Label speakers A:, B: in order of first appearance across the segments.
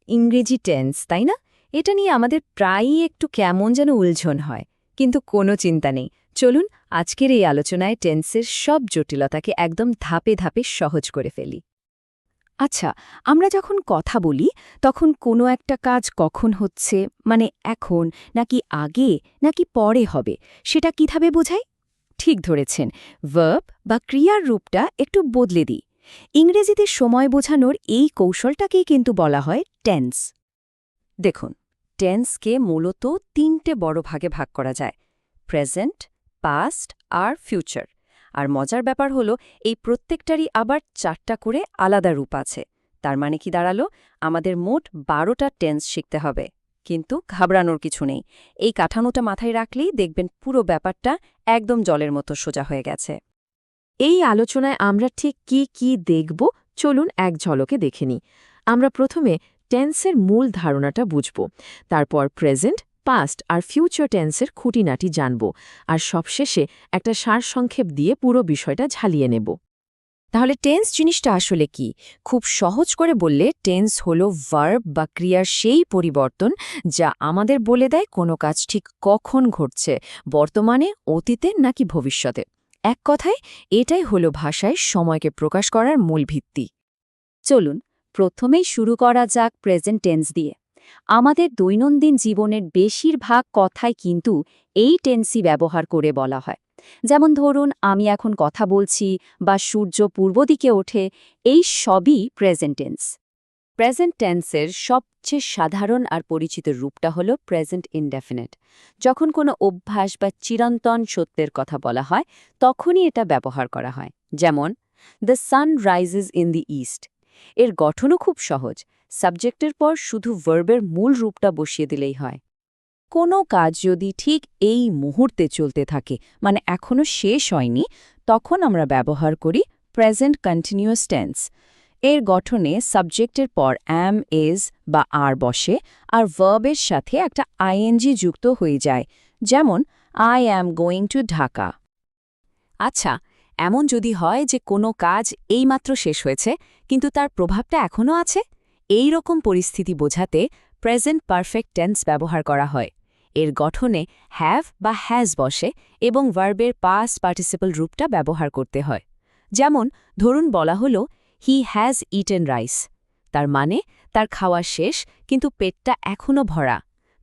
A: ইংরেজি টেন্স, তাই না? এটা নিয়ে আমাদের প্রায়ই একটু কেমন যেন উলঝন হয়, কিন্তু কোনো চিন্তা নেই। চলুন আজকের এই আলোচনায় টেন্সের সব জটিলতাকে একদম ধাপে ধাপে সহজ করে ফেলি। আচ্ছা, আমরা যখন কথা বলি তখন কোনো একটা কাজ কখন হচ্ছে, মানে এখন নাকি আগে নাকি পরে হবে, সেটা কিভাবে বোঝাই? ঠিক ধরেছেন, ভার্ব বা ক্রিয়ার রূপটা একটু বদলে দিই। ইংরেজিতে সময় বোঝানোর এই কৌশলটাকেই কিন্তু বলা হয় টেন্স। দেখুন, টেন্সকে মূলত তিনটে বড় ভাগে ভাগ করা যায়: প্রেজেন্ট, পাস্ট আর ফিউচার। আর মজার ব্যাপার হলো এই প্রত্যেকটারই আবার 4টা করে আলাদা রূপ আছে। তার মানে কি দাঁড়ালো, আমাদের মোট 12টা টেন্স শিখতে হবে। কিন্তু ঘাবড়ানোর কিছু নেই, এই কাঠামোটা মাথায় রাখলেই দেখবেন পুরো ব্যাপারটা একদম জলের মতো সোজা হয়ে গেছে। এই আলোচনায় আমরা ঠিক কি কি দেখব, চলুন এক ঝলকে দেখে নিই। আমরা প্রথমে টেন্সের মূল ধারণাটা বুঝব, তারপর প্রেজেন্ট, পাস্ট আর ফিউচার টেন্সের খুঁটিনাটি জানব, আর সবশেষে একটা সারসংক্ষেপ দিয়ে পুরো বিষয়টা ঝালিয়ে নেব। তাহলে টেন্স জিনিসটা আসলে কি? খুব সহজ করে বললে টেন্স হলো ভার্ব বা ক্রিয়ার সেই পরিবর্তন যা আমাদের বলে দেয় কোনো কাজ ঠিক কখন ঘটছে, বর্তমানে, অতীতে নাকি ভবিষ্যতে। এক কথায় এটাই হলো ভাষায় সময়কে প্রকাশ করার মূল ভিত্তি। চলুন প্রথমেই শুরু করা যাক প্রেজেন্ট টেন্স দিয়ে। আমাদের দৈনন্দিন জীবনের বেশিরভাগ কথাই কিন্তু এই টেন্সই ব্যবহার করে বলা হয়। যেমন ধরুন, আমি এখন কথা বলছি বা সূর্য পূর্ব দিকে ওঠে, এই সবই প্রেজেন্ট টেন্স। প্রেজেন্ট টেন্সের সবচেয়ে সাধারণ আর পরিচিত রূপটা হলো প্রেজেন্ট ইনডেফিনিট। যখন কোনো অভ্যাস বা চিরন্তন সত্যের কথা বলা হয় তখনই এটা ব্যবহার করা হয়। যেমন, the sun rises in the east. এর গঠনও খুব সহজ, সাবজেক্টের পর শুধু ভার্বের মূল রূপটা বসিয়ে দিলেই হয়। কোনো কাজ যদি ঠিক এই মুহূর্তে চলতে থাকে, মানে এখনও শেষ হয়নি, তখন আমরা ব্যবহার করি প্রেজেন্ট কন্টিনিউয়াস টেন্স। এর গঠনে সাবজেক্টের পর অ্যাম, ইজ বা আর বসে, আর ভার্বের সাথে একটা আইএনজি যুক্ত হয়ে যায়। যেমন, I am going to Dhaka. আচ্ছা, এমন যদি হয় যে কোনো কাজ এইমাত্র শেষ হয়েছে কিন্তু তার প্রভাবটা এখনও আছে, এই রকম পরিস্থিতি বোঝাতে প্রেজেন্ট পারফেক্ট টেন্স ব্যবহার করা হয়। এর গঠনে হ্যাভ বা হ্যাজ বসে এবং ভার্বের পাস্ট পার্টিসিপল রূপটা ব্যবহার করতে হয়। যেমন ধরুন, বলা হলো হি হ্যাজ ইটেন রাইস। তার মানে তার খাওয়া শেষ কিন্তু পেটটা এখনও ভরা।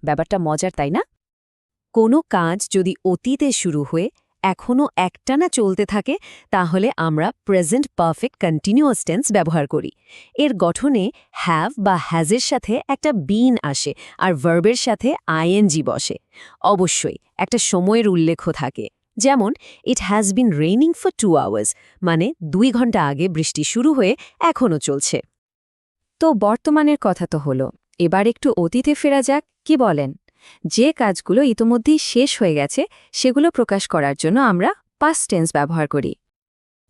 A: ব্যাপারটা মজার, তাই না? কোনো কাজ যদি অতীতে শুরু হয়ে এখনও একটানা চলতে থাকে তাহলে আমরা প্রেজেন্ট পারফেক্ট কন্টিনিউয়াস টেন্স ব্যবহার করি। এর গঠনে হ্যাভ বা হ্যাজের সাথে একটা বিন আসে আর ভার্বের সাথে আইএনজি বসে। অবশ্যই একটা সময়ের উল্লেখও থাকে। যেমন, it has been raining for 2 hours, মানে 2 ঘন্টা আগে বৃষ্টি শুরু হয়ে এখনও চলছে। তো বর্তমানের কথা তো হলো, এবার একটু অতীতে ফেরা যাক, কি বলেন? যে কাজগুলো ইতোমধ্যেই শেষ হয়ে গেছে সেগুলো প্রকাশ করার জন্য আমরা পাস্ট টেন্স ব্যবহার করি।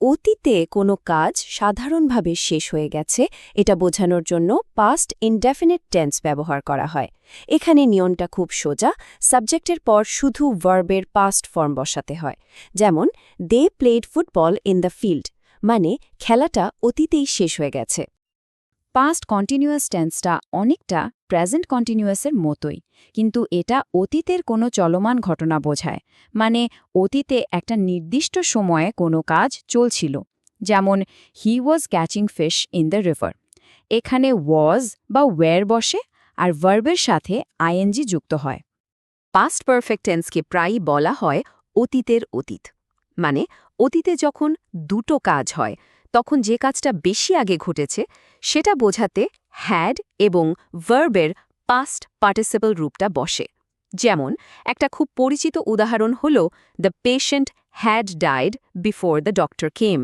A: অতীতে কোনো কাজ সাধারণভাবে শেষ হয়ে গেছে এটা বোঝানোর জন্য পাস্ট ইনডেফিনিট টেন্স ব্যবহার করা হয়। এখানে নিয়মটা খুব সোজা, সাবজেক্টের পর শুধু ভার্বের পাস্ট ফর্ম বসাতে হয়। যেমন, they played football in the field, মানে খেলাটা অতীতেই শেষ হয়ে গেছে। পাস্ট কন্টিনিউয়াস টেন্সটা অনেকটা প্রেজেন্ট কন্টিনিউয়াসের মতোই, কিন্তু এটা অতীতের কোনো চলমান ঘটনা বোঝায়, মানে অতীতে একটা নির্দিষ্ট সময়ে কোনো কাজ চলছিল। যেমন, he was catching fish in the river. এখানে ওয়াজ বা ওয়্যার বসে আর ভার্বের সাথে আইএনজি যুক্ত হয়। পাস্ট পারফেক্ট টেন্সকে প্রায়ই বলা হয় অতীতের অতীত, মানে অতীতে যখন দুটো কাজ হয় তখন যে কাজটা বেশি আগে ঘটেছে সেটা বোঝাতে হ্যাড এবং ভার্বের পাস্ট পার্টিসিপল রূপটা বসে। যেমন, একটা খুব পরিচিত উদাহরণ হল the patient had died before the doctor came.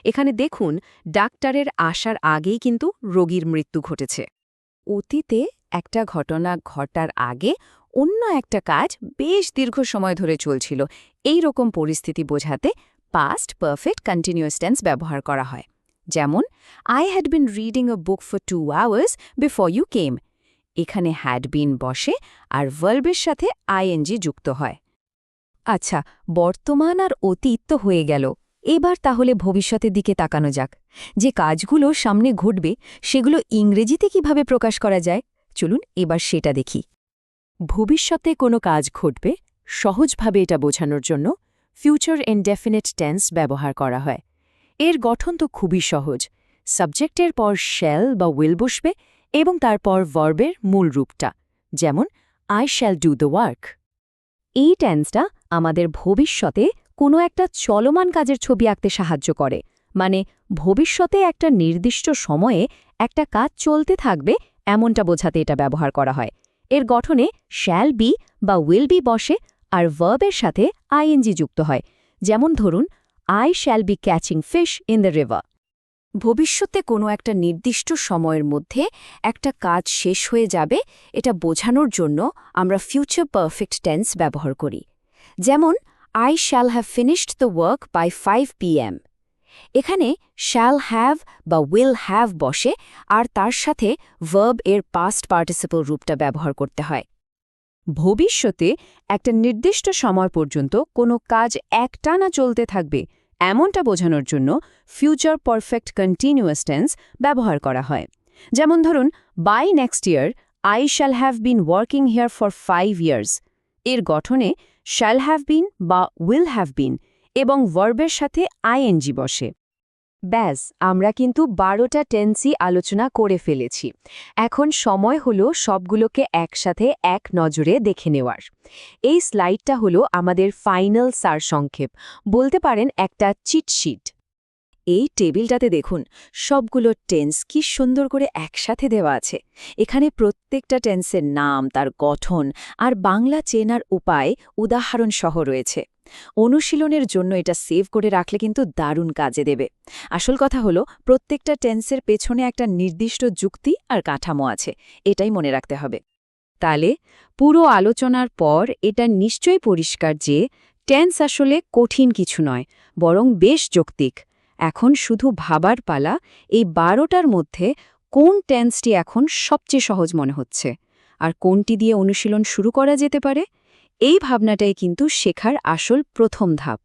A: এখানে দেখুন, ডাক্তারের আসার আগেই কিন্তু রোগীর মৃত্যু ঘটেছে। অতীতে একটা ঘটনা ঘটার আগে অন্য একটা কাজ বেশ দীর্ঘ সময় ধরে চলছিল, এই রকম পরিস্থিতি বোঝাতে পাস্ট পারফেক্ট কন্টিনিউয়াস টেন্স ব্যবহার করা হয়। যেমন, I had been reading a book for 2 hours before you came. এখানে হ্যাড বিন বসে আর ভার্বের সাথে আইএনজি যুক্ত হয়। আচ্ছা, বর্তমান আর অতীত তো হয়ে গেল, এবার তাহলে ভবিষ্যতের দিকে তাকানো যাক। যে কাজগুলো সামনে ঘটবে সেগুলো ইংরেজিতে কিভাবে প্রকাশ করা যায়? চলুন এবার সেটা দেখি। ভবিষ্যতে কোনো কাজ ঘটবে সহজভাবে এটা বোঝানোর জন্য ফিউচার ইনডেফিনিট টেন্স ব্যবহার করা হয়। এর গঠন তো খুবই সহজ। সাবজেক্টের পর শ্যাল বা উইল বসবে এবং তারপর ভার্বের মূল রূপটা, যেমন I shall do the work. এই টেন্সটা আমাদের ভবিষ্যতে কোনো একটা চলমান কাজের ছবি আঁকতে সাহায্য করে, মানে ভবিষ্যতে একটা নির্দিষ্ট সময়ে একটা কাজ চলতে থাকবে এমনটা বোঝাতে এটা ব্যবহার করা হয়। এর গঠনে শ্যাল বি বা উইল বি বসে আর ভার্বের সাথে আইএনজি যুক্ত হয়, যেমন ধরুন I shall be catching fish in the river. ভবিষ্যতে কোনো একটা নির্দিষ্ট সময়ের মধ্যে একটা কাজ শেষ হয়ে যাবে এটা বোঝানোর জন্য আমরা ফিউচার পারফেক্ট টেন্স ব্যবহার করি, যেমন I shall have finished the work by 5 PM। এখানে শ্যাল হ্যাভ বা উইল হ্যাভ বসে আর তার সাথে ভার্ব এর পাস্ট পার্টিসিপল রূপটা ব্যবহার করতে হয়। ভবিষ্যতে একটা নির্দিষ্ট সময় পর্যন্ত কোনো কাজ একটানা চলতে থাকবে এমনটা বোঝানোর জন্য ফিউচার পারফেক্ট কন্টিনিউয়াস টেন্স ব্যবহার করা হয়, যেমন ধরুন by next year I shall have been working here for 5 years। এর গঠনে শ্যাল হ্যাভ বিন বা উইল হ্যাভ বিন এবং ভার্বের সাথে আইএনজি বসে। ব্যাস, আমরা কিন্তু 12টা টেন্সই আলোচনা করে ফেলেছি। এখন সময় হলো সবগুলোকে একসাথে এক নজরে দেখে নেওয়ার। এই স্লাইডটা হলো আমাদের ফাইনাল সারসংক্ষেপ, বলতে পারেন একটা চিটশিট। এই টেবিলটাতে দেখুন সবগুলো টেন্স কি সুন্দর করে একসাথে দেওয়া আছে। এখানে প্রত্যেকটা টেন্সের নাম, তার গঠন আর বাংলা চেনার উপায় উদাহরণ সহ রয়েছে। অনুশীলনের জন্য এটা সেভ করে রাখলে কিন্তু দারুণ কাজে দেবে। আসল কথা হলো প্রত্যেকটা টেন্সের পেছনে একটা নির্দিষ্ট যুক্তি আর কাঠামো আছে, এটাই মনে রাখতে হবে। তাহলে পুরো আলোচনার পর এটা নিশ্চয়ই পরিষ্কার যে টেন্স আসলে কঠিন কিছু নয়, বরং বেশ যৌক্তিক। এখন শুধু ভাবার পালা এই 12টার মধ্যে কোন টেন্সটি এখন সবচেয়ে সহজ মনে হচ্ছে আর কোনটি দিয়ে অনুশীলন শুরু করা যেতে পারে। এই ভাবনাটাই কিন্তু শেখার আসল প্রথম ধাপ।